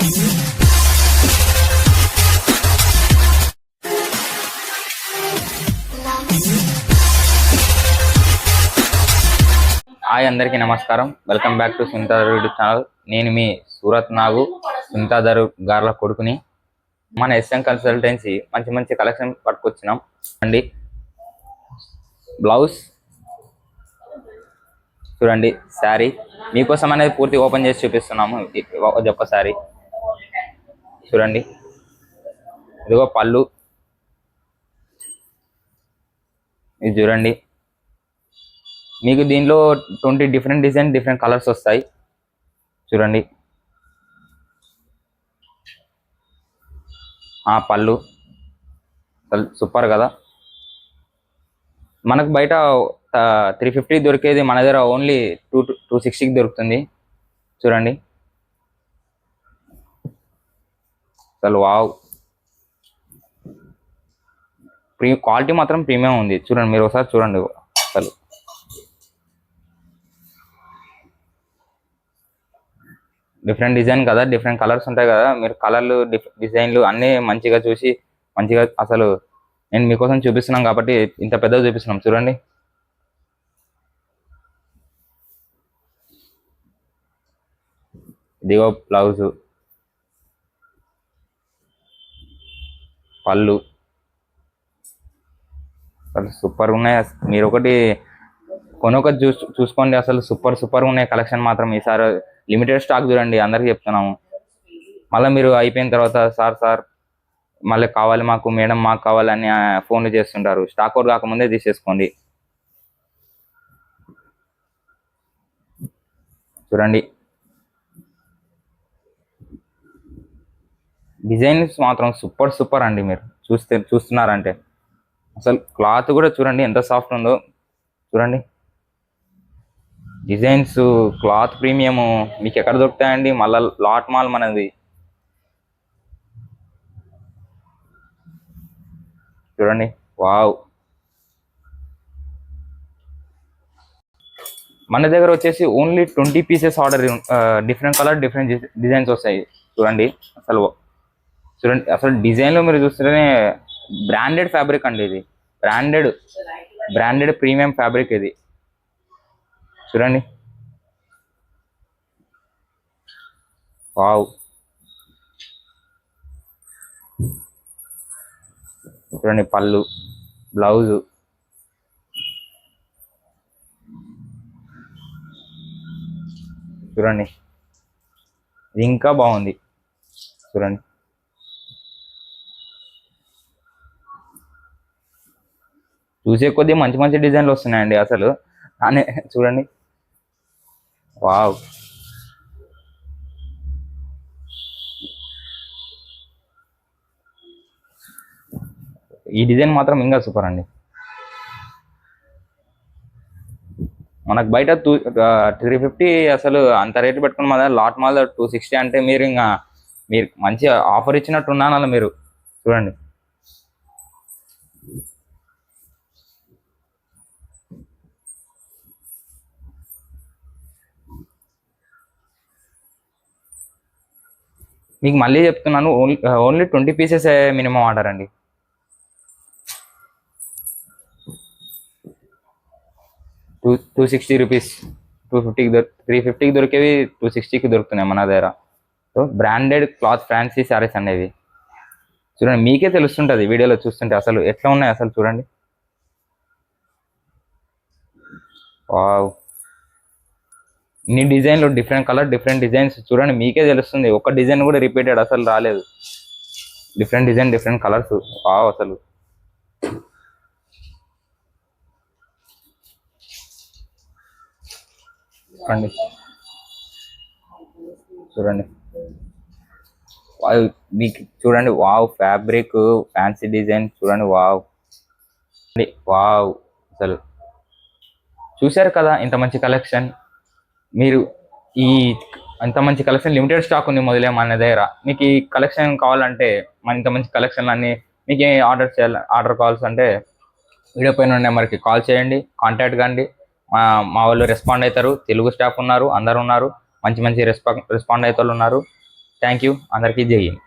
Hi అందరికీ నమస్కారం. Welcome back to సునీతాధర్ YouTube channel. నేను మీ సూరత్ నాగు, సునీతాధర్ గార్ల కొడుకుని. మన ఎస్ఎం కన్సల్టెన్సీ మంచి మంచి కలెక్షన్ పట్టుకొచ్చినాం అండి. బ్లౌజ్ చూడండి, శారీ మీకోసం అనేది పూర్తి ఓపెన్ చేసి చూపిస్తున్నాము. ఒక్కసారి చూడండి, ఇదిగో పళ్ళు, ఇది చూడండి. మీకు దీనిలో 20 డిఫరెంట్ డిజైన్, డిఫరెంట్ కలర్స్ వస్తాయి. చూడండి, పళ్ళు సూపర్ కదా. మనకు బయట 350 దొరికేది మన దగ్గర ఓన్లీ 260కి దొరుకుతుంది. చూడండి, అసలు వావ్, క్వాలిటీ మాత్రం ప్రీమియం ఉంది. చూడండి, మీరు ఒకసారి చూడండి. అసలు డిఫరెంట్ డిజైన్ కదా, డిఫరెంట్ కలర్స్ ఉంటాయి కదా. మీరు కలర్లు, డిజైన్లు అన్నీ మంచిగా చూసి మంచిగా, అసలు నేను మీకోసం చూపిస్తున్నాం కాబట్టి ఇంత పెద్దగా చూపిస్తున్నాం. చూడండి, ఇదిగో బ్లౌజు, పళ్ళు అసలు సూపర్ ఉన్నాయి. మీరు ఒకటి చూసుకోండి. అసలు సూపర్ ఉన్నాయి కలెక్షన్ మాత్రం. ఈసారి లిమిటెడ్ స్టాక్ చూడండి, అందరికి చెప్తున్నాము. మళ్ళీ మీరు అయిపోయిన తర్వాత సార్ మళ్ళీ కావాలి మాకు, మేడం మాకు కావాలని ఫోన్లు చేస్తుంటారు. స్టాక్ అవుట్ కాకముందే తీసేసుకోండి. చూడండి, డిజైన్స్ మాత్రం సూపర్ అండి. మీరు చూస్తున్నారంటే అసలు క్లాత్ కూడా చూడండి ఎంత సాఫ్ట్ ఉందో. చూడండి, డిజైన్స్, క్లాత్ ప్రీమియము మీకు ఎక్కడ దొరుకుతాయండి? మళ్ళీ లాట్ మాల్ మనది. చూడండి, వావ్. మన దగ్గర వచ్చేసి only 20 pieces order, different colour, different designs వస్తాయి. చూడండి, అసలు డిజైన్లో మీరు చూస్తేనే బ్రాండెడ్ ఫ్యాబ్రిక్ అండి. ఇది బ్రాండెడ్ ప్రీమియం ఫ్యాబ్రిక్ ఇది. చూడండి, వావ్. చూడండి, పళ్ళు, బ్లౌజు, చూడండి, ఇది ఇంకా బాగుంది. చూడండి, చూసే కొద్దీ మంచి మంచి డిజైన్లు వస్తున్నాయండి అసలు. చూడండి, వావ్. ఈ డిజైన్ మాత్రం ఇంకా సూపర్ అండి. మనకు బయట 350 అసలు అంత రేట్లు పెట్టుకుని మన లాట్ మాల్ 260 అంటే మీరు మంచి ఆఫర్ ఇచ్చినట్టున్నాను అలా మీరు. చూడండి, మీకు మళ్ళీ చెప్తున్నాను, ఓన్లీ 20 పీసెస్ మినిమం ఆర్డర్ అండి. ₹260, 250కి 350కి దొరికేవి 260కి దొరుకుతున్నాయి మన దగ్గర. So branded cloth fancy saris అనేవి. చూడండి, మీకే తెలుస్తుంటుంది వీడియోలో చూస్తుంటే అసలు ఎట్లా ఉన్నాయి. అసలు చూడండి, వావ్. ఇన్ని డిజైన్లు, డిఫరెంట్ కలర్, డిఫరెంట్ డిజైన్స్. చూడండి, మీకే తెలుస్తుంది. ఒక డిజైన్ కూడా రిపీటెడ్ అసలు రాలేదు. Different design, different colours. Wow. అసలు చూడండి, మీకు చూడండి, వావ్. ఫ్యాబ్రిక్, ఫ్యాన్సీ డిజైన్ చూడండి, వావ్. వావ్, అసలు చూశారు కదా ఇంత మంచి కలెక్షన్. మీరు ఇంత మంచి కలెక్షన్ లిమిటెడ్ స్టాక్ ఉంది మొదలే మన దగ్గర. మీకు ఈ కలెక్షన్ కావాలంటే, మన ఇంత మంచి కలెక్షన్ అన్ని మీకు ఆర్డర్ కాల్స్ అంటే వీడియో పైన నెంబర్కి కాల్ చేయండి, కాంటాక్ట్ కండి. మా వాళ్ళు రెస్పాండ్ అవుతారు. తెలుగు స్టాఫ్ ఉన్నారు, అందరు ఉన్నారు. మంచి రెస్పాండ్ అయితే ఉన్నారు. Thank you. అందరికీ జై హింద్.